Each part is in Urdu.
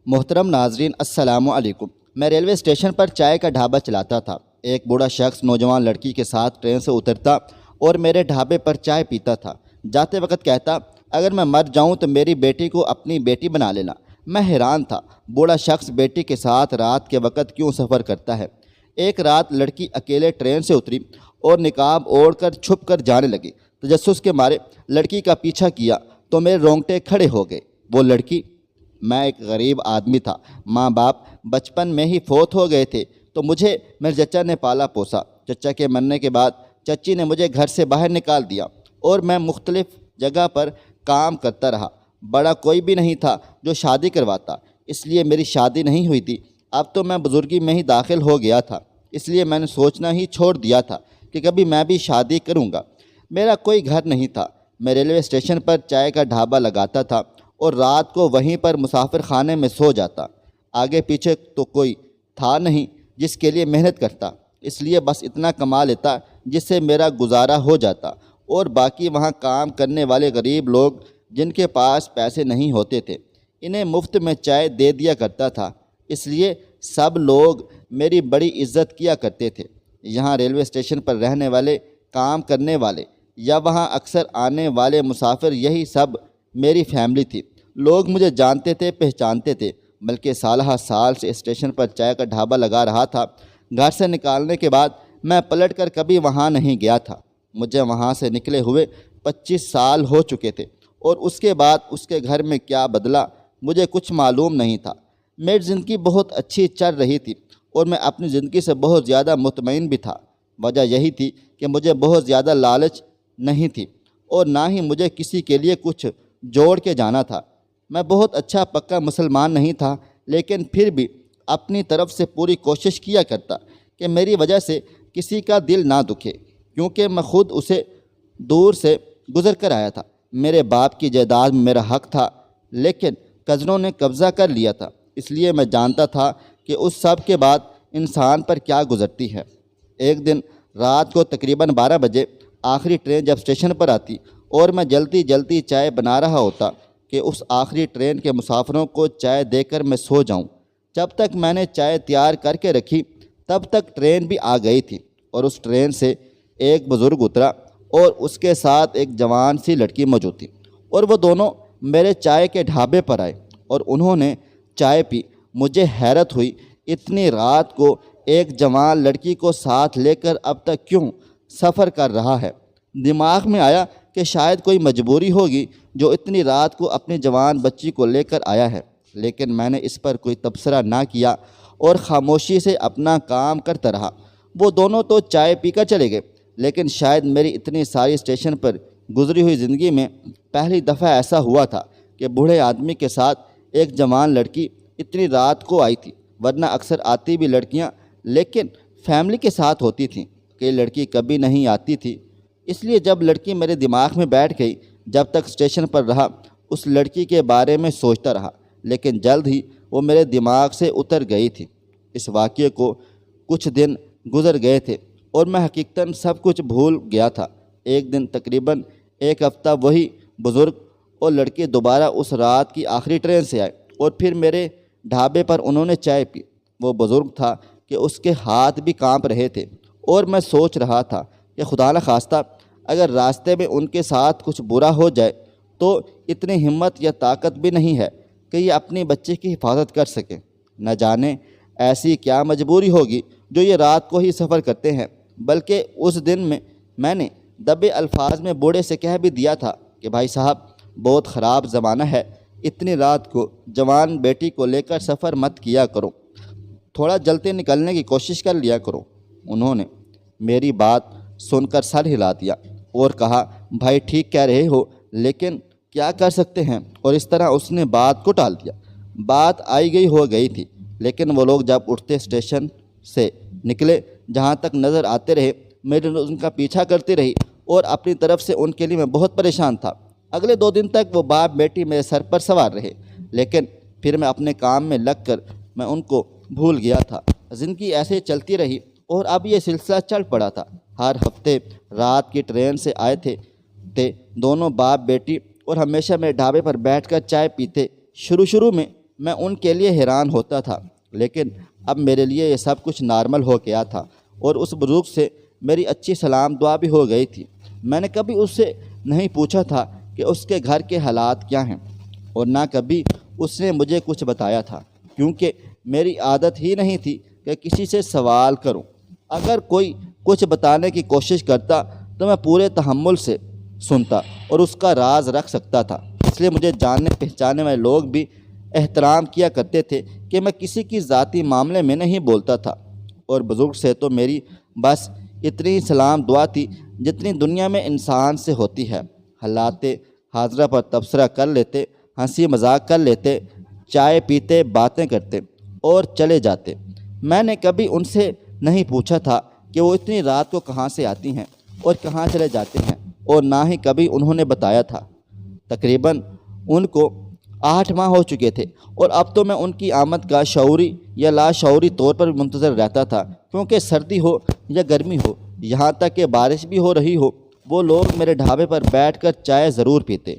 محترم ناظرین السلام علیکم۔ میں ریلوے اسٹیشن پر چائے کا ڈھابہ چلاتا تھا۔ ایک بوڑھا شخص نوجوان لڑکی کے ساتھ ٹرین سے اترتا اور میرے ڈھابے پر چائے پیتا تھا۔ جاتے وقت کہتا، اگر میں مر جاؤں تو میری بیٹی کو اپنی بیٹی بنا لینا۔ میں حیران تھا، بوڑھا شخص بیٹی کے ساتھ رات کے وقت کیوں سفر کرتا ہے؟ ایک رات لڑکی اکیلے ٹرین سے اتری اور نقاب اوڑھ کر چھپ کر جانے لگی۔ تجسس کے مارے لڑکی کا پیچھا کیا تو میرے رونگٹے کھڑے ہو گئے۔ وہ لڑکی، میں ایک غریب آدمی تھا، ماں باپ بچپن میں ہی فوت ہو گئے تھے تو مجھے میرے چچا نے پالا پوسا۔ چچا کے مرنے کے بعد چچی نے مجھے گھر سے باہر نکال دیا اور میں مختلف جگہ پر کام کرتا رہا۔ بڑا کوئی بھی نہیں تھا جو شادی کرواتا، اس لیے میری شادی نہیں ہوئی تھی۔ اب تو میں بزرگی میں ہی داخل ہو گیا تھا، اس لیے میں نے سوچنا ہی چھوڑ دیا تھا کہ کبھی میں بھی شادی کروں گا۔ میرا کوئی گھر نہیں تھا، میں ریلوے اسٹیشن پر چائے کا ڈھابہ لگاتا تھا اور رات کو وہیں پر مسافر خانے میں سو جاتا۔ آگے پیچھے تو کوئی تھا نہیں جس کے لیے محنت کرتا، اس لیے بس اتنا کما لیتا جس سے میرا گزارا ہو جاتا، اور باقی وہاں کام کرنے والے غریب لوگ جن کے پاس پیسے نہیں ہوتے تھے، انہیں مفت میں چائے دے دیا کرتا تھا، اس لیے سب لوگ میری بڑی عزت کیا کرتے تھے۔ یہاں ریلوے اسٹیشن پر رہنے والے، کام کرنے والے یا وہاں اکثر آنے والے مسافر، یہی سب میری فیملی تھی۔ لوگ مجھے جانتے تھے، پہچانتے تھے، بلکہ سالہ سال سے اسٹیشن پر چائے کا ڈھابہ لگا رہا تھا۔ گھر سے نکالنے کے بعد میں پلٹ کر کبھی وہاں نہیں گیا تھا۔ مجھے وہاں سے نکلے ہوئے 25 سال ہو چکے تھے، اور اس کے بعد اس کے گھر میں کیا بدلا مجھے کچھ معلوم نہیں تھا۔ میری زندگی بہت اچھی چل رہی تھی اور میں اپنی زندگی سے بہت زیادہ مطمئن بھی تھا۔ وجہ یہی تھی کہ مجھے بہت زیادہ لالچ نہیں تھی اور نہ ہی مجھے کسی کے لیے کچھ جوڑ کے جانا تھا۔ میں بہت اچھا پکا مسلمان نہیں تھا، لیکن پھر بھی اپنی طرف سے پوری کوشش کیا کرتا کہ میری وجہ سے کسی کا دل نہ دکھے، کیونکہ میں خود اسے دور سے گزر کر آیا تھا۔ میرے باپ کی جائیداد میں میرا حق تھا، لیکن کزنوں نے قبضہ کر لیا تھا، اس لیے میں جانتا تھا کہ اس سب کے بعد انسان پر کیا گزرتی ہے۔ ایک دن رات کو تقریباً 12 بجے آخری ٹرین جب اسٹیشن پر آتی اور میں جلدی جلدی چائے بنا رہا ہوتا کہ اس آخری ٹرین کے مسافروں کو چائے دے کر میں سو جاؤں۔ جب تک میں نے چائے تیار کر کے رکھی تب تک ٹرین بھی آ گئی تھی، اور اس ٹرین سے ایک بزرگ اترا اور اس کے ساتھ ایک جوان سی لڑکی موجود تھی، اور وہ دونوں میرے چائے کے ڈھابے پر آئے اور انہوں نے چائے پی۔ مجھے حیرت ہوئی، اتنی رات کو ایک جوان لڑکی کو ساتھ لے کر اب تک کیوں سفر کر رہا ہے؟ دماغ میں آیا کہ شاید کوئی مجبوری ہوگی جو اتنی رات کو اپنی جوان بچی کو لے کر آیا ہے، لیکن میں نے اس پر کوئی تبصرہ نہ کیا اور خاموشی سے اپنا کام کرتا رہا۔ وہ دونوں تو چائے پی کر چلے گئے، لیکن شاید میری اتنی ساری اسٹیشن پر گزری ہوئی زندگی میں پہلی دفعہ ایسا ہوا تھا کہ بوڑھے آدمی کے ساتھ ایک جوان لڑکی اتنی رات کو آئی تھی، ورنہ اکثر آتی بھی لڑکیاں لیکن فیملی کے ساتھ ہوتی تھیں، کہ لڑکی کبھی نہیں آتی تھی۔ اس لیے جب لڑکی میرے دماغ میں بیٹھ گئی، جب تک اسٹیشن پر رہا اس لڑکی کے بارے میں سوچتا رہا، لیکن جلد ہی وہ میرے دماغ سے اتر گئی تھی۔ اس واقعے کو کچھ دن گزر گئے تھے اور میں حقیقتاً سب کچھ بھول گیا تھا۔ ایک دن تقریباً ایک ہفتہ وہی بزرگ اور لڑکی دوبارہ اس رات کی آخری ٹرین سے آئے اور پھر میرے ڈھابے پر انہوں نے چائے پی۔ وہ بزرگ تھا کہ اس کے ہاتھ بھی کانپ رہے تھے، اور میں سوچ رہا تھا کہ خدا نخواستہ اگر راستے میں ان کے ساتھ کچھ برا ہو جائے تو اتنی ہمت یا طاقت بھی نہیں ہے کہ یہ اپنی بچی کی حفاظت کر سکیں۔ نہ جانے ایسی کیا مجبوری ہوگی جو یہ رات کو ہی سفر کرتے ہیں۔ بلکہ اس دن میں نے دبے الفاظ میں بوڑھے سے کہہ بھی دیا تھا کہ بھائی صاحب، بہت خراب زمانہ ہے، اتنی رات کو جوان بیٹی کو لے کر سفر مت کیا کرو، تھوڑا جلدی نکلنے کی کوشش کر لیا کرو۔ انہوں نے میری بات سن کر سر ہلا دیا اور کہا، بھائی ٹھیک کہہ رہے ہو، لیکن کیا کر سکتے ہیں؟ اور اس طرح اس نے بات کو ٹال دیا۔ بات آئی گئی ہو گئی تھی، لیکن وہ لوگ جب اٹھتے اسٹیشن سے نکلے، جہاں تک نظر آتے رہے، میری ان کا پیچھا کرتی رہی اور اپنی طرف سے ان کے لیے میں بہت پریشان تھا۔ اگلے 2 دن تک وہ باپ بیٹی میرے سر پر سوار رہے، لیکن پھر میں اپنے کام میں لگ کر میں ان کو بھول گیا تھا۔ زندگی ایسے چلتی رہی اور اب یہ سلسلہ چل پڑا تھا۔ ہر ہفتے رات کی ٹرین سے آئے تھے دونوں باپ بیٹی اور ہمیشہ میرے ڈھابے پر بیٹھ کر چائے پیتے۔ شروع میں میں ان کے لیے حیران ہوتا تھا، لیکن اب میرے لیے یہ سب کچھ نارمل ہو گیا تھا، اور اس بزرگ سے میری اچھی سلام دعا بھی ہو گئی تھی۔ میں نے کبھی اس سے نہیں پوچھا تھا کہ اس کے گھر کے حالات کیا ہیں، اور نہ کبھی اس نے مجھے کچھ بتایا تھا، کیونکہ میری عادت ہی نہیں تھی کہ کسی سے سوال کروں۔ اگر کوئی کچھ بتانے کی کوشش کرتا تو میں پورے تحمل سے سنتا اور اس کا راز رکھ سکتا تھا، اس لیے مجھے جاننے پہچانے والے لوگ بھی احترام کیا کرتے تھے کہ میں کسی کی ذاتی معاملے میں نہیں بولتا تھا، اور بزرگ سے تو میری بس اتنی سلام دعا تھی جتنی دنیا میں انسان سے ہوتی ہے۔ حالات حاضرہ پر تبصرہ کر لیتے، ہنسی مذاق کر لیتے، چائے پیتے، باتیں کرتے اور چلے جاتے۔ میں نے کبھی ان سے نہیں پوچھا تھا کہ وہ اتنی رات کو کہاں سے آتی ہیں اور کہاں چلے جاتے ہیں، اور نہ ہی کبھی انہوں نے بتایا تھا۔ تقریباً ان کو 8 ماہ ہو چکے تھے، اور اب تو میں ان کی آمد کا شعوری یا لاشعوری طور پر منتظر رہتا تھا، کیونکہ سردی ہو یا گرمی ہو، یہاں تک کہ بارش بھی ہو رہی ہو، وہ لوگ میرے ڈھابے پر بیٹھ کر چائے ضرور پیتے،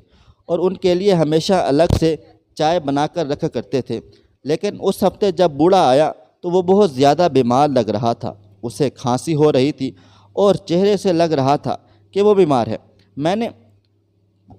اور ان کے لیے ہمیشہ الگ سے چائے بنا کر رکھا کرتے تھے۔ لیکن اس ہفتے جب بوڑھا آیا تو وہ بہت زیادہ بیمار لگ رہا تھا، اسے کھانسی ہو رہی تھی اور چہرے سے لگ رہا تھا کہ وہ بیمار ہے۔ میں نے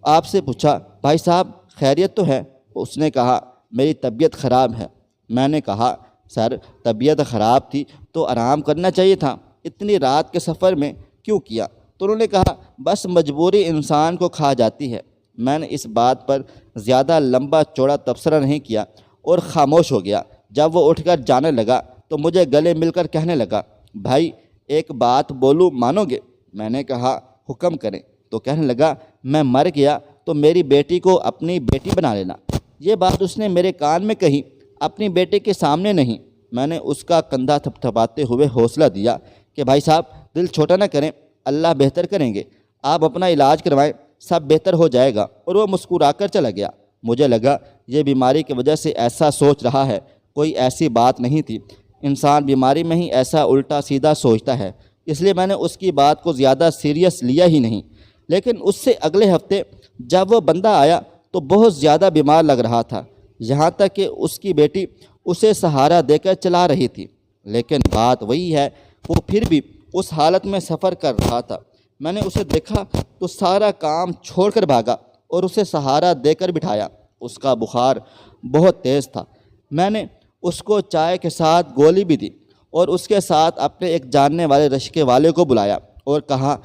آپ سے پوچھا، بھائی صاحب خیریت تو ہے؟ اس نے کہا، میری طبیعت خراب ہے۔ میں نے کہا، سر طبیعت خراب تھی تو آرام کرنا چاہیے تھا، اتنی رات کے سفر میں کیوں کیا؟ تو انہوں نے کہا، بس مجبوری انسان کو کھا جاتی ہے۔ میں نے اس بات پر زیادہ لمبا چوڑا تبصرہ نہیں کیا اور خاموش ہو گیا۔ جب وہ اٹھ کر جانے لگا تو مجھے گلے مل کر کہنے لگا، بھائی ایک بات بولوں، مانو گے؟ میں نے کہا، حکم کریں۔ تو کہنے لگا، میں مر گیا تو میری بیٹی کو اپنی بیٹی بنا لینا۔ یہ بات اس نے میرے کان میں کہی، اپنی بیٹے کے سامنے نہیں۔ میں نے اس کا کندھا تھپتھپاتے ہوئے حوصلہ دیا کہ بھائی صاحب دل چھوٹا نہ کریں، اللہ بہتر کریں گے، آپ اپنا علاج کروائیں، سب بہتر ہو جائے گا۔ اور وہ مسکرا کر چلا گیا۔ مجھے لگا یہ بیماری کی وجہ سے ایسا سوچ رہا ہے، کوئی ایسی بات نہیں تھی، انسان بیماری میں ہی ایسا الٹا سیدھا سوچتا ہے، اس لیے میں نے اس کی بات کو زیادہ سیریس لیا ہی نہیں۔ لیکن اس سے اگلے ہفتے جب وہ بندہ آیا تو بہت زیادہ بیمار لگ رہا تھا، یہاں تک کہ اس کی بیٹی اسے سہارا دے کر چلا رہی تھی۔ لیکن بات وہی ہے، وہ پھر بھی اس حالت میں سفر کر رہا تھا۔ میں نے اسے دیکھا تو سارا کام چھوڑ کر بھاگا اور اسے سہارا دے کر بٹھایا۔ اس کا بخار بہت تیز تھا۔ میں نے اس کو چائے کے ساتھ گولی بھی دی اور اس کے ساتھ اپنے ایک جاننے والے رشکے والے کو بلایا اور کہا،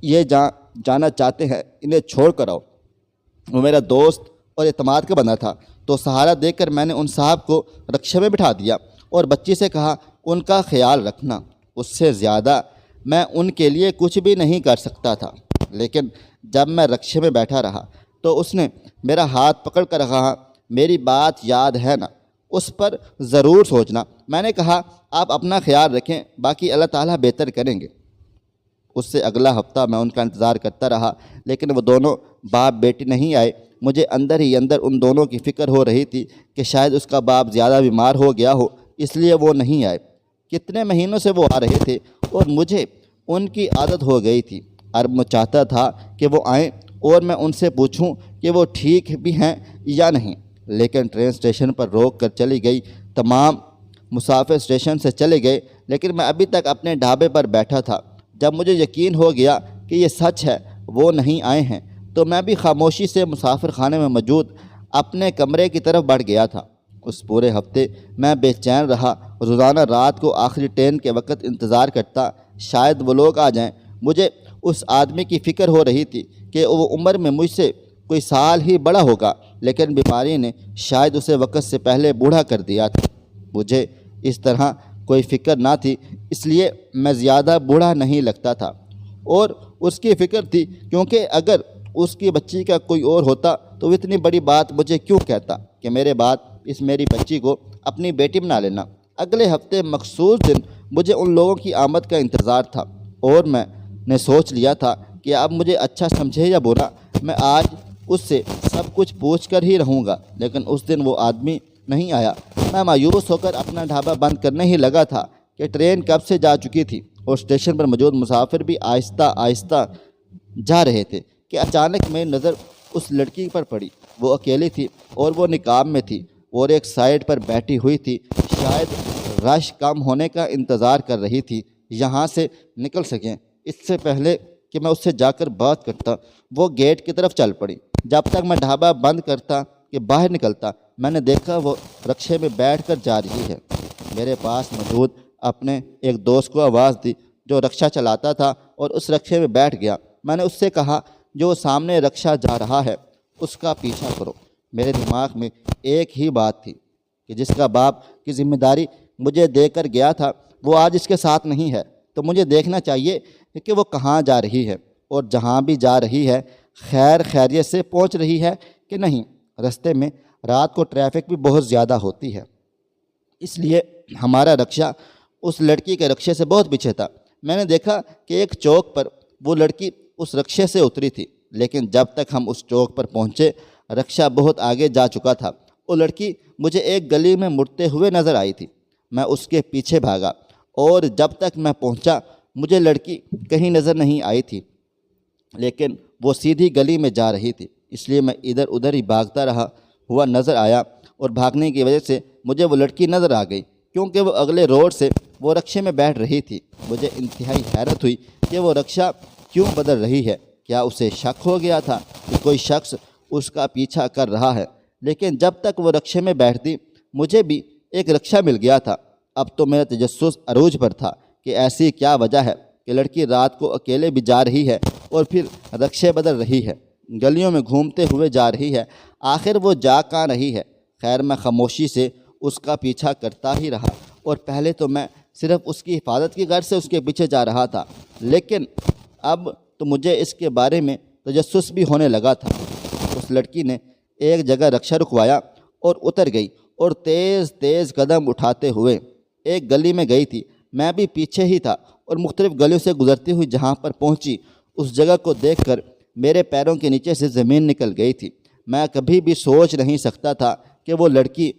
یہ جانا چاہتے ہیں انہیں چھوڑ کر آؤ۔ وہ میرا دوست اور اعتماد کا بندہ تھا، تو سہارا دے کر میں نے ان صاحب کو رکشے میں بٹھا دیا اور بچی سے کہا، ان کا خیال رکھنا۔ اس سے زیادہ میں ان کے لیے کچھ بھی نہیں کر سکتا تھا۔ لیکن جب میں رکشے میں بیٹھا رہا تو اس نے میرا ہاتھ پکڑ کر کہا، میری بات یاد ہے نا، اس پر ضرور سوچنا۔ میں نے کہا، آپ اپنا خیال رکھیں، باقی اللہ تعالیٰ بہتر کریں گے۔ اس سے اگلا ہفتہ میں ان کا انتظار کرتا رہا، لیکن وہ دونوں باپ بیٹی نہیں آئے۔ مجھے اندر ہی اندر ان دونوں کی فکر ہو رہی تھی کہ شاید اس کا باپ زیادہ بیمار ہو گیا ہو، اس لیے وہ نہیں آئے۔ کتنے مہینوں سے وہ آ رہے تھے اور مجھے ان کی عادت ہو گئی تھی۔ اب میں چاہتا تھا کہ وہ آئیں اور میں ان سے پوچھوں کہ وہ ٹھیک بھی ہیں یا نہیں، لیکن ٹرین اسٹیشن پر روک کر چلی گئی۔ تمام مسافر اسٹیشن سے چلے گئے، لیکن میں ابھی تک اپنے ڈھابے پر بیٹھا تھا۔ جب مجھے یقین ہو گیا کہ یہ سچ ہے، وہ نہیں آئے ہیں، تو میں بھی خاموشی سے مسافر خانے میں موجود اپنے کمرے کی طرف بڑھ گیا تھا۔ اس پورے ہفتے میں بے چین رہا، روزانہ رات کو آخری ٹرین کے وقت انتظار کرتا، شاید وہ لوگ آ جائیں۔ مجھے اس آدمی کی فکر ہو رہی تھی کہ وہ عمر میں مجھ سے کوئی سال ہی بڑا ہوگا، لیکن بیماری نے شاید اسے وقت سے پہلے بوڑھا کر دیا تھا۔ مجھے اس طرح کوئی فکر نہ تھی، اس لیے میں زیادہ بوڑھا نہیں لگتا تھا، اور اس کی فکر تھی، کیونکہ اگر اس کی بچی کا کوئی اور ہوتا تو اتنی بڑی بات مجھے کیوں کہتا کہ میرے بعد اس میری بچی کو اپنی بیٹی بنا لینا۔ اگلے ہفتے مخصوص دن مجھے ان لوگوں کی آمد کا انتظار تھا، اور میں نے سوچ لیا تھا کہ اب مجھے اچھا سمجھے یا برا، میں آج اس سے سب کچھ پوچھ کر ہی رہوں گا۔ لیکن اس دن وہ آدمی نہیں آیا۔ میں مایوس ہو کر اپنا ڈھابا بند کرنے ہی لگا تھا کہ ٹرین کب سے جا چکی تھی اور اسٹیشن پر موجود مسافر بھی آہستہ آہستہ جا رہے تھے کہ اچانک میری نظر اس لڑکی پر پڑی۔ وہ اکیلی تھی اور وہ نقاب میں تھی۔ اور ایک سائڈ پر بیٹھی ہوئی تھی، شاید رش کم ہونے کا انتظار کر رہی تھی یہاں سے نکل سکیں اس سے پہلے کہ میں اس سے جا کر بات کرتا۔ وہ گیٹ کی طرف چل پڑی۔ جب تک میں ڈھابہ بند کرتا کہ باہر نکلتا، میں نے دیکھا وہ رکشے میں بیٹھ کر جا رہی ہے۔ میرے پاس موجود اپنے ایک دوست کو آواز دی جو رکشہ چلاتا تھا اور اس رکشے میں بیٹھ گیا۔ میں نے اس سے کہا جو سامنے رکشہ جا رہا ہے اس کا پیچھا کرو۔ میرے دماغ میں ایک ہی بات تھی کہ جس کا باپ کی ذمہ داری مجھے دے کر گیا تھا وہ آج اس کے ساتھ نہیں ہے، تو مجھے دیکھنا چاہیے کہ وہ کہاں جا رہی ہے، اور جہاں بھی جا رہی ہے خیر خیریت سے پہنچ رہی ہے کہ نہیں۔ رستے میں رات کو ٹریفک بھی بہت زیادہ ہوتی ہے، اس لیے ہمارا رکشہ اس لڑکی کے رکشے سے بہت پیچھے تھا۔ میں نے دیکھا کہ ایک چوک پر وہ لڑکی اس رکشے سے اتری تھی، لیکن جب تک ہم اس چوک پر پہنچے رکشہ بہت آگے جا چکا تھا۔ وہ لڑکی مجھے ایک گلی میں مڑتے ہوئے نظر آئی تھی۔ میں اس کے پیچھے بھاگا اور جب تک میں پہنچا مجھے لڑکی کہیں نظر نہیں آئی تھی، لیکن وہ سیدھی گلی میں جا رہی تھی، اس لیے میں ادھر ادھر ہی بھاگتا رہا ہوا نظر آیا، اور بھاگنے کی وجہ سے مجھے وہ لڑکی نظر آ گئی کیونکہ وہ اگلے روڈ سے وہ رکشے میں بیٹھ رہی تھی۔ مجھے انتہائی حیرت ہوئی کہ وہ رکشہ کیوں بدل رہی ہے۔ کیا اسے شک ہو گیا تھا کہ کوئی شخص اس کا پیچھا کر رہا ہے؟ لیکن جب تک وہ رکشے میں بیٹھتی مجھے بھی ایک رکشہ مل گیا تھا۔ اب تو میرا تجسس عروج پر تھا کہ ایسی کیا وجہ ہے کہ لڑکی رات کو اکیلے بھی جا رہی ہے اور پھر رکشے بدل رہی ہے، گلیوں میں گھومتے ہوئے جا رہی ہے، آخر وہ جا کہاں رہی ہے؟ خیر میں خاموشی سے اس کا پیچھا کرتا ہی رہا، اور پہلے تو میں صرف اس کی حفاظت کی غرض سے اس کے پیچھے جا رہا تھا، لیکن اب تو مجھے اس کے بارے میں تجسس بھی ہونے لگا تھا۔ اس لڑکی نے ایک جگہ رکشہ رکوایا اور اتر گئی، اور تیز تیز قدم اٹھاتے ہوئے ایک گلی میں گئی تھی۔ میں بھی پیچھے ہی تھا، اور مختلف گلیوں سے گزرتی ہوئی جہاں پر پہنچی اس جگہ کو دیکھ کر میرے پیروں کے نیچے سے زمین نکل گئی تھی۔ میں کبھی بھی سوچ نہیں سکتا تھا کہ وہ لڑکی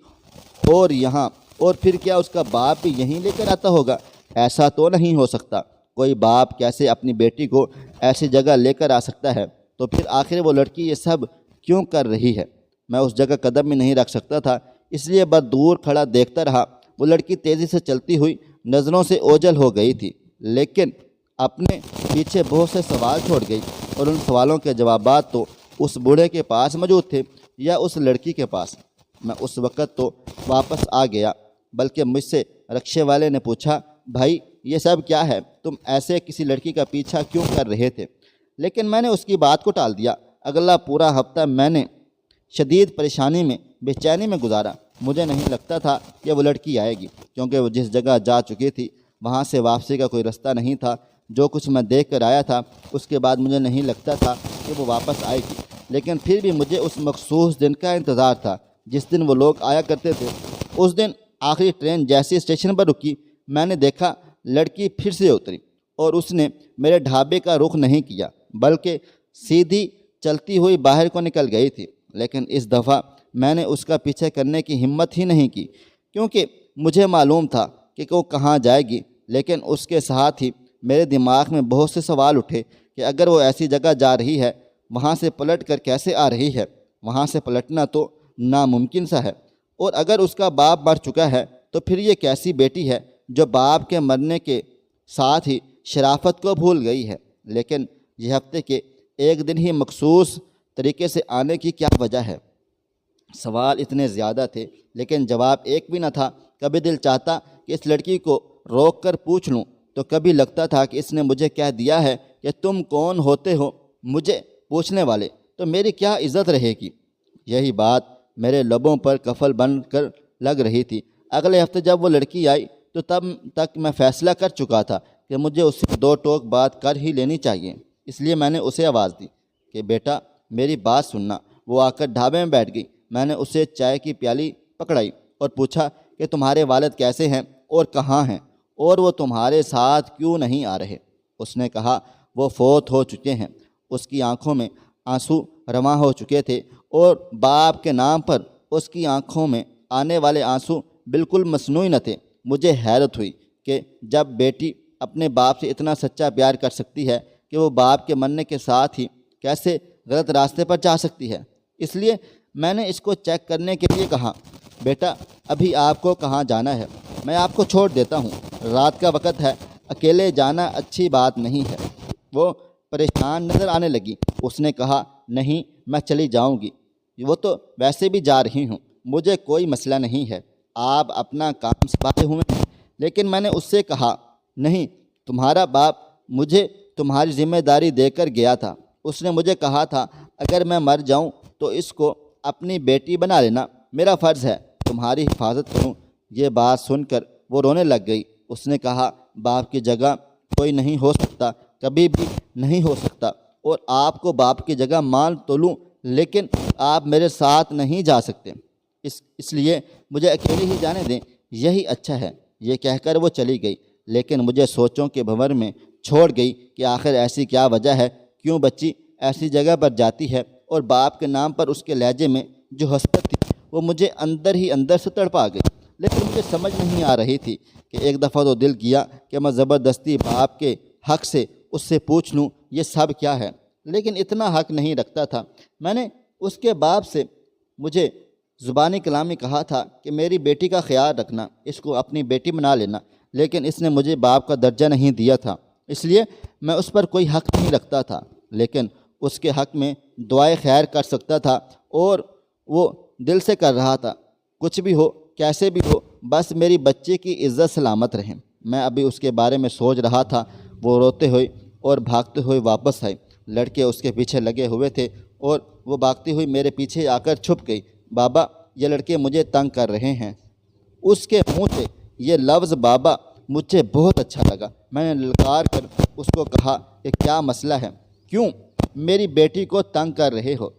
اور یہاں، اور پھر کیا اس کا باپ بھی یہیں لے کر آتا ہوگا؟ ایسا تو نہیں ہو سکتا۔ کوئی باپ کیسے اپنی بیٹی کو ایسی جگہ لے کر آ سکتا ہے؟ تو پھر آخر وہ لڑکی یہ سب کیوں کر رہی ہے؟ میں اس جگہ قدم بھی نہیں رکھ سکتا تھا، اس لیے بس دور کھڑا دیکھتا رہا۔ وہ لڑکی تیزی سے چلتی ہوئی نظروں سے اوجھل ہو گئی تھی، لیکن اپنے پیچھے بہت سے سوال چھوڑ گئی، اور ان سوالوں کے جوابات تو اس بوڑھے کے پاس موجود تھے یا اس لڑکی کے پاس۔ میں اس وقت تو واپس آ گیا، بلکہ مجھ سے رکشے والے نے پوچھا، بھائی یہ سب کیا ہے؟ تم ایسے کسی لڑکی کا پیچھا کیوں کر رہے تھے؟ لیکن میں نے اس کی بات کو ٹال دیا۔ اگلا پورا ہفتہ میں نے شدید پریشانی میں، بے چینی میں گزارا۔ مجھے نہیں لگتا تھا کہ وہ لڑکی آئے گی، کیونکہ وہ جس جگہ جا چکی تھی وہاں سے واپسی کا کوئی رستہ نہیں تھا۔ جو کچھ میں دیکھ کر آیا تھا اس کے بعد مجھے نہیں لگتا تھا کہ وہ واپس آئے گی، لیکن پھر بھی مجھے اس مخصوص دن کا انتظار تھا جس دن وہ لوگ آیا کرتے تھے۔ اس دن آخری ٹرین جیسی اسٹیشن پر رکی، میں نے دیکھا لڑکی پھر سے اتری، اور اس نے میرے ڈھابے کا رخ نہیں کیا بلکہ سیدھی چلتی ہوئی باہر کو نکل گئی تھی۔ لیکن اس دفعہ میں نے اس کا پیچھے کرنے کی ہمت ہی نہیں کی، کیونکہ مجھے معلوم تھا کہ وہ کہاں جائے گی، لیکن اس کے ساتھ ہی میرے دماغ میں بہت سے سوال اٹھے کہ اگر وہ ایسی جگہ جا رہی ہے وہاں سے پلٹ کر کیسے آ رہی ہے؟ وہاں سے پلٹنا تو ناممکن سا ہے، اور اگر اس کا باپ مر چکا ہے تو پھر یہ کیسی بیٹی ہے جو باپ کے مرنے کے ساتھ ہی شرافت کو بھول گئی ہے؟ لیکن یہ ہفتے کے ایک دن ہی مخصوص طریقے سے آنے کی کیا وجہ ہے؟ سوال اتنے زیادہ تھے لیکن جواب ایک بھی نہ تھا۔ کبھی دل چاہتا کہ اس لڑکی کو روک کر پوچھ لوں، تو کبھی لگتا تھا کہ اس نے مجھے کہہ دیا ہے کہ تم کون ہوتے ہو مجھے پوچھنے والے، تو میری کیا عزت رہے گی؟ یہی بات میرے لبوں پر قفل بن کر لگ رہی تھی۔ اگلے ہفتے جب وہ لڑکی آئی تو تب تک میں فیصلہ کر چکا تھا کہ مجھے اس سے دو ٹوک بات کر ہی لینی چاہیے۔ اس لیے میں نے اسے آواز دی کہ بیٹا میری بات سننا۔ وہ آ کر ڈھابے میں بیٹھ گئی۔ میں نے اسے چائے کی پیالی پکڑائی اور پوچھا کہ تمہارے والد کیسے ہیں اور کہاں ہیں، اور وہ تمہارے ساتھ کیوں نہیں آ رہے؟ اس نے کہا وہ فوت ہو چکے ہیں۔ اس کی آنکھوں میں آنسو رواں ہو چکے تھے، اور باپ کے نام پر اس کی آنکھوں میں آنے والے آنسو بالکل مصنوعی نہ تھے۔ مجھے حیرت ہوئی کہ جب بیٹی اپنے باپ سے اتنا سچا پیار کر سکتی ہے کہ وہ باپ کے مرنے کے ساتھ ہی کیسے غلط راستے پر جا سکتی ہے۔ اس لیے میں نے اس کو چیک کرنے کے لیے کہا بیٹا ابھی آپ کو کہاں جانا ہے؟ میں آپ کو چھوڑ دیتا ہوں، رات کا وقت ہے، اکیلے جانا اچھی بات نہیں ہے۔ وہ پریشان نظر آنے لگی۔ اس نے کہا نہیں میں چلی جاؤں گی، وہ تو ویسے بھی جا رہی ہوں، مجھے کوئی مسئلہ نہیں ہے، آپ اپنا کام سنبھالے ہوئے ہیں۔ لیکن میں نے اس سے کہا نہیں، تمہارا باپ مجھے تمہاری ذمہ داری دے کر گیا تھا، اس نے مجھے کہا تھا اگر میں مر جاؤں تو اس کو اپنی بیٹی بنا لینا، میرا فرض ہے تمہاری حفاظت کروں۔ یہ بات سن کر وہ رونے لگ گئی۔ اس نے کہا باپ کی جگہ کوئی نہیں ہو سکتا، کبھی بھی نہیں ہو سکتا، اور آپ کو باپ کی جگہ مان تو لوں لیکن آپ میرے ساتھ نہیں جا سکتے، اس لیے مجھے اکیلے ہی جانے دیں، یہی اچھا ہے۔ یہ کہہ کر وہ چلی گئی، لیکن مجھے سوچوں کے بھنور میں چھوڑ گئی کہ آخر ایسی کیا وجہ ہے، کیوں بچی ایسی جگہ پر جاتی ہے، اور باپ کے نام پر اس کے لہجے میں جو حسرت تھی وہ مجھے اندر ہی اندر سے تڑپا گئی۔ لیکن مجھے سمجھ نہیں آ رہی تھی کہ ایک دفعہ تو دل کیا کہ میں زبردستی باپ کے حق سے اس سے پوچھ لوں یہ سب کیا ہے، لیکن اتنا حق نہیں رکھتا تھا۔ میں نے اس کے باپ سے مجھے زبانی کلامی کہا تھا کہ میری بیٹی کا خیال رکھنا، اس کو اپنی بیٹی بنا لینا، لیکن اس نے مجھے باپ کا درجہ نہیں دیا تھا، اس لیے میں اس پر کوئی حق نہیں رکھتا تھا، لیکن اس کے حق میں دعائے خیر کر سکتا تھا، اور وہ دل سے کر رہا تھا۔ کچھ بھی ہو کیسے بھی ہو بس میری بچے کی عزت سلامت رہے۔ میں ابھی اس کے بارے میں سوچ رہا تھا، وہ روتے ہوئے اور بھاگتے ہوئے واپس آئی۔ لڑکے اس کے پیچھے لگے ہوئے تھے اور وہ بھاگتی ہوئی میرے پیچھے آ کر چھپ گئی۔ بابا یہ لڑکے مجھے تنگ کر رہے ہیں۔ اس کے منہ سے یہ لفظ بابا مجھے بہت اچھا لگا۔ میں نے للکار کر اس کو کہا کہ کیا مسئلہ ہے، کیوں میری بیٹی کو تنگ کر رہے ہو؟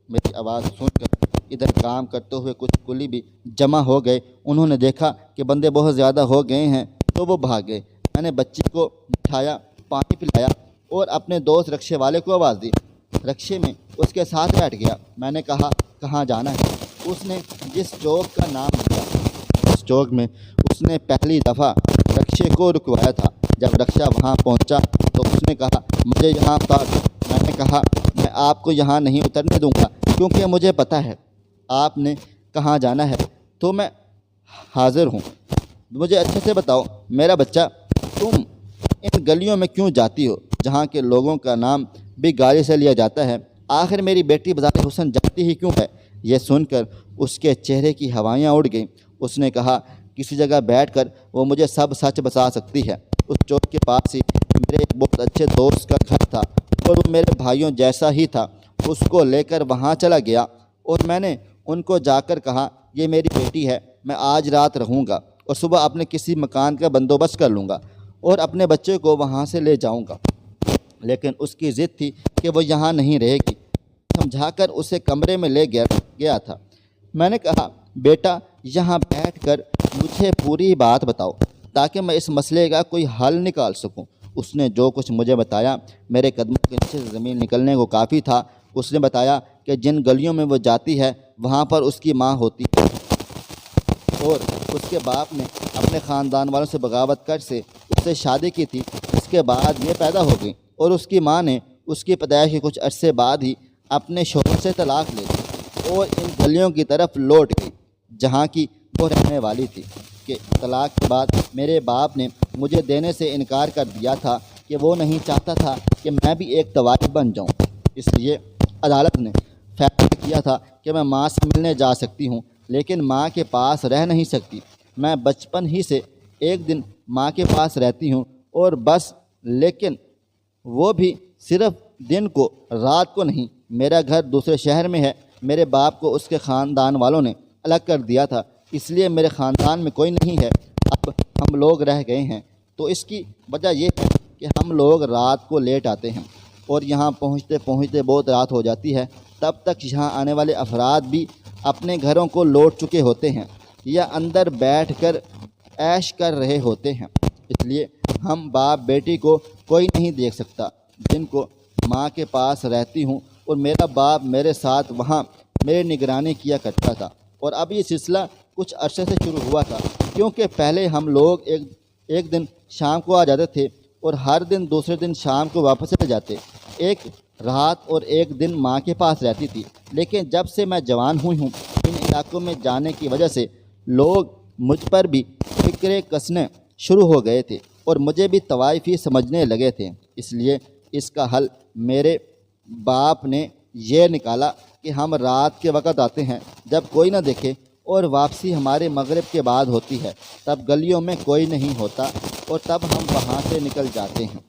میری آواز سن کر ادھر کام کرتے ہوئے کچھ کلی بھی جمع ہو گئے۔ انہوں نے دیکھا کہ بندے بہت زیادہ ہو گئے ہیں تو وہ بھاگے۔ میں نے بچی کو بٹھایا، پانی پلایا اور اپنے دوست رکشے والے کو آواز دی۔ رکشے میں اس کے ساتھ بیٹھ گیا۔ میں نے کہا کہاں جانا ہے؟ اس نے جس چوک کا نام لیا، اس چوک میں اس نے پہلی دفعہ رکشے کو رکوایا تھا۔ جب رکشہ وہاں پہنچا تو اس نے کہا مجھے یہاں اتار دو۔ میں نے کہا میں آپ کو یہاں نہیں اترنے دوں گا، کیونکہ مجھے پتہ ہے آپ نے کہاں جانا ہے، تو میں حاضر ہوں۔ مجھے اچھے سے بتاؤ میرا بچہ، تم ان گلیوں میں کیوں جاتی ہو جہاں کے لوگوں کا نام بھی گاڑی سے لیا جاتا ہے؟ آخر میری بیٹی بذات حسن جاتی ہی کیوں ہے؟ یہ سن کر اس کے چہرے کی ہوائیاں اڑ گئیں۔ اس نے کہا کسی جگہ بیٹھ کر وہ مجھے سب سچ بتا سکتی ہے۔ اس چوک کے پاس ہی میرے ایک بہت اچھے دوست کا گھر تھا اور وہ میرے بھائیوں جیسا ہی تھا۔ اس کو لے کر وہاں چلا گیا اور میں نے ان کو جا کر کہا یہ میری بیٹی ہے، میں آج رات رہوں گا اور صبح اپنے کسی مکان کا بندوبست کر لوں گا اور اپنے بچے کو وہاں سے لے جاؤں گا۔ لیکن اس کی ضد تھی کہ وہ یہاں نہیں رہے گی۔ سمجھا کر اسے کمرے میں لے گیا تھا۔ میں نے کہا بیٹا یہاں بیٹھ کر مجھے پوری بات بتاؤ تاکہ میں اس مسئلے کا کوئی حل نکال سکوں۔ اس نے جو کچھ مجھے بتایا میرے قدموں کے نیچے سے زمین نکلنے کو کافی تھا۔ اس نے بتایا کہ جن گلیوں میں وہ جاتی ہے وہاں پر اس کی ماں ہوتی ہے اور اس کے باپ نے اپنے خاندان والوں سے بغاوت کر سے اس سے شادی کی تھی۔ اس کے بعد یہ پیدا ہو گئی اور اس کی ماں نے اس کی پیدائش کے کچھ عرصے بعد ہی اپنے شوہر سے طلاق لے لی اور ان گلیوں کی طرف لوٹ گئی جہاں کی وہ رہنے والی تھی۔ کہ طلاق کے بعد میرے باپ نے مجھے دینے سے انکار کر دیا تھا کہ وہ نہیں چاہتا تھا کہ میں بھی ایک طوائف بن جاؤں، اس لیے عدالت نے فیصلہ کیا تھا کہ میں ماں سے ملنے جا سکتی ہوں لیکن ماں کے پاس رہ نہیں سکتی۔ میں بچپن ہی سے ایک دن ماں کے پاس رہتی ہوں اور بس، لیکن وہ بھی صرف دن کو، رات کو نہیں۔ میرا گھر دوسرے شہر میں ہے، میرے باپ کو اس کے خاندان والوں نے الگ کر دیا تھا، اس لیے میرے خاندان میں کوئی نہیں ہے۔ اب ہم لوگ رہ گئے ہیں تو اس کی وجہ یہ ہے کہ ہم لوگ رات کو لیٹ آتے ہیں اور یہاں پہنچتے پہنچتے بہت رات ہو جاتی ہے۔ تب تک یہاں آنے والے افراد بھی اپنے گھروں کو لوٹ چکے ہوتے ہیں یا اندر بیٹھ کر عیش کر رہے ہوتے ہیں، اس لیے ہم باپ بیٹی کو کوئی نہیں دیکھ سکتا۔ جن کو ماں کے پاس رہتی ہوں اور میرا باپ میرے ساتھ وہاں میری نگرانی کیا کرتا تھا، اور اب یہ سلسلہ کچھ عرصے سے شروع ہوا تھا کیونکہ پہلے ہم لوگ ایک دن شام کو آ جاتے تھے اور ہر دن دوسرے دن شام کو واپس چلے جاتے۔ ایک رات اور ایک دن ماں کے پاس رہتی تھی، لیکن جب سے میں جوان ہوئی ہوں ان علاقوں میں جانے کی وجہ سے لوگ مجھ پر بھی فکرے کسنے شروع ہو گئے تھے اور مجھے بھی طوائفی سمجھنے لگے تھے۔ اس لیے اس کا حل میرے باپ نے یہ نکالا کہ ہم رات کے وقت آتے ہیں جب کوئی نہ دیکھے، اور واپسی ہمارے مغرب کے بعد ہوتی ہے، تب گلیوں میں کوئی نہیں ہوتا، اور تب ہم وہاں سے نکل جاتے ہیں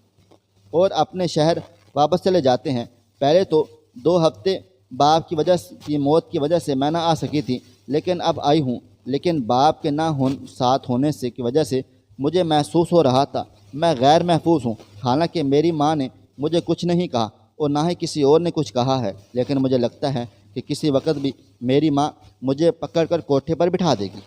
اور اپنے شہر واپس چلے جاتے ہیں۔ پہلے تو 2 ہفتے باپ کی موت کی وجہ سے میں نہ آ سکی تھی، لیکن اب آئی ہوں۔ لیکن باپ کے ساتھ ہونے سے کی وجہ سے مجھے محسوس ہو رہا تھا میں غیر محفوظ ہوں۔ حالانکہ میری ماں نے مجھے کچھ نہیں کہا اور نہ ہی کسی اور نے کچھ کہا ہے، لیکن مجھے لگتا ہے کہ کسی وقت بھی میری ماں مجھے پکڑ کر کوٹھے پر بٹھا دے گی،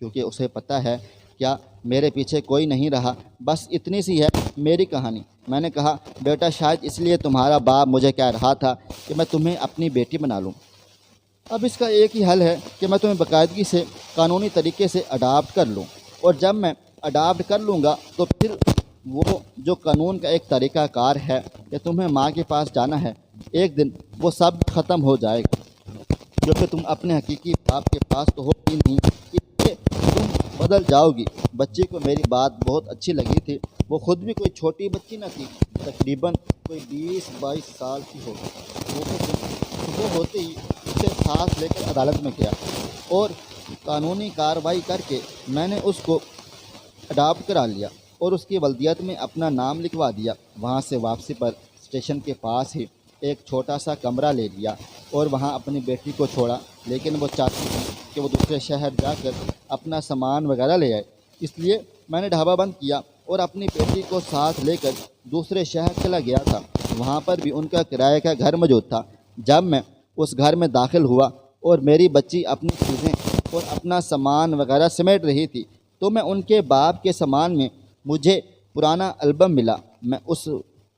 کیونکہ اسے پتہ ہے کیا میرے پیچھے کوئی نہیں رہا۔ بس اتنی سی ہے میری کہانی۔ میں نے کہا، بیٹا شاید اس لیے تمہارا باپ مجھے کہہ رہا تھا کہ میں تمہیں اپنی بیٹی بنا لوں۔ اب اس کا ایک ہی حل ہے کہ میں تمہیں باقاعدگی سے قانونی طریقے سے اڈاپٹ کر لوں، اور جب میں اڈاپٹ کر لوں گا تو پھر وہ جو قانون کا ایک طریقہ کار ہے کہ تمہیں ماں کے پاس جانا ہے، ایک دن وہ سب ختم ہو جائے گا، کیونکہ تم اپنے حقیقی باپ کے پاس تو ہو ہی نہیں، اس لیے تم بدل جاؤ گی۔ بچے کو میری بات بہت اچھی لگی تھی۔ وہ خود بھی کوئی چھوٹی بچی نہ تھی، تقریباً کوئی 20-22 سال کی ہوگی۔ صبح ہوتے ہی اسے ساتھ لے کر عدالت میں گیا اور قانونی کارروائی کر کے میں نے اس کو اڈاپٹ کرا لیا اور اس کی ولدیت میں اپنا نام لکھوا دیا۔ وہاں سے واپسی پر اسٹیشن کے پاس ہی ایک چھوٹا سا کمرہ لے لیا اور وہاں اپنی بیٹی کو چھوڑا، لیکن وہ چاہتی تھی کہ وہ دوسرے شہر جا کر اپنا سامان وغیرہ لے آئے۔ اس لیے میں نے ڈھابہ بند کیا اور اپنی بیٹی کو ساتھ لے کر دوسرے شہر چلا گیا تھا۔ وہاں پر بھی ان کا کرائے کا گھر موجود تھا۔ جب میں اس گھر میں داخل ہوا اور میری بچی اپنی چیزیں اور اپنا سامان وغیرہ سمیٹ رہی تھی، تو میں ان کے باپ کے سامان میں مجھے پرانا البم ملا۔ میں اس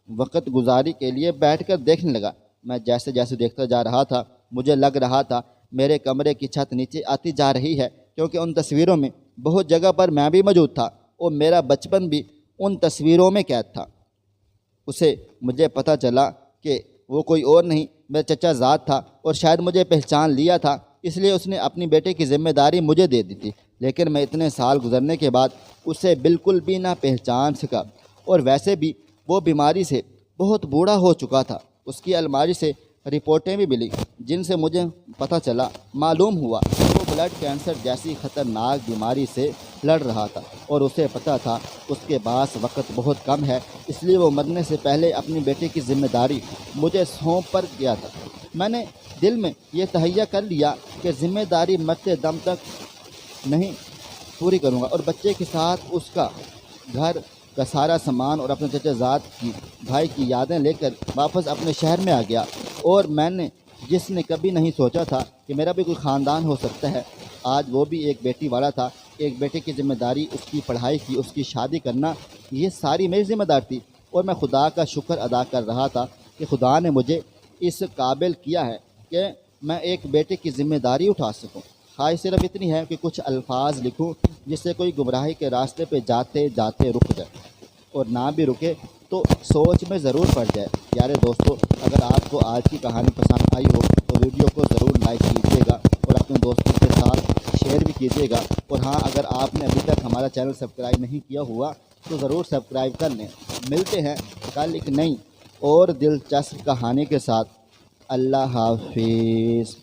وقت گزاری کے لیے بیٹھ کر دیکھنے لگا۔ میں جیسے جیسے دیکھتا جا رہا تھا مجھے لگ رہا تھا میرے کمرے کی چھت نیچے آتی جا رہی ہے، کیونکہ ان تصویروں میں بہت جگہ پر میں بھی موجود تھا اور میرا بچپن بھی ان تصویروں میں قید تھا۔ اسے مجھے پتہ چلا کہ وہ کوئی اور نہیں، میرا چچا زاد تھا، اور شاید مجھے پہچان لیا تھا، اس لیے اس نے اپنی بیٹے کی ذمہ داری مجھے دے دی تھی۔ لیکن میں اتنے سال گزرنے کے بعد اسے بالکل بھی نہ پہچان سکا، اور ویسے بھی وہ بیماری سے بہت بوڑھا ہو چکا تھا۔ اس کی الماری سے رپورٹیں بھی ملی جن سے مجھے پتہ چلا، معلوم ہوا کہ وہ بلڈ کینسر جیسی خطرناک بیماری سے لڑ رہا تھا، اور اسے پتہ تھا اس کے پاس وقت بہت کم ہے، اس لیے وہ مرنے سے پہلے اپنی بیٹی کی ذمہ داری مجھے سونپ پر گیا تھا۔ میں نے دل میں یہ تہیہ کر لیا کہ ذمہ داری مرتے دم تک نہیں پوری کروں گا، اور بچے کے ساتھ اس کا گھر کا سارا سامان اور اپنے چچا زاد کی بھائی کی یادیں لے کر واپس اپنے شہر میں آ گیا۔ اور میں نے جس نے کبھی نہیں سوچا تھا کہ میرا بھی کوئی خاندان ہو سکتا ہے، آج وہ بھی ایک بیٹی والا تھا۔ ایک بیٹے کی ذمہ داری، اس کی پڑھائی کی، اس کی شادی کرنا، یہ ساری میری ذمہ داری تھی، اور میں خدا کا شکر ادا کر رہا تھا کہ خدا نے مجھے اس قابل کیا ہے کہ میں ایک بیٹے کی ذمہ داری اٹھا سکوں۔ خواہش صرف اتنی ہے کہ کچھ الفاظ لکھوں جس سے کوئی گمراہی کے راستے پہ جاتے جاتے رک جائے، اور نہ بھی رکے تو سوچ میں ضرور پڑ جائے۔ پیارے دوستو، اگر آپ کو آج کی کہانی پسند آئی ہو تو ویڈیو کو ضرور لائک کیجیے گا اور اپنے دوستوں کے ساتھ شیئر بھی کیجیے گا، اور ہاں، اگر آپ نے ابھی تک ہمارا چینل سبسکرائب نہیں کیا ہوا تو ضرور سبسکرائب کر لیں۔ ملتے ہیں کل ایک نئی اور دلچسپ کہانی کے ساتھ۔ اللہ حافظ۔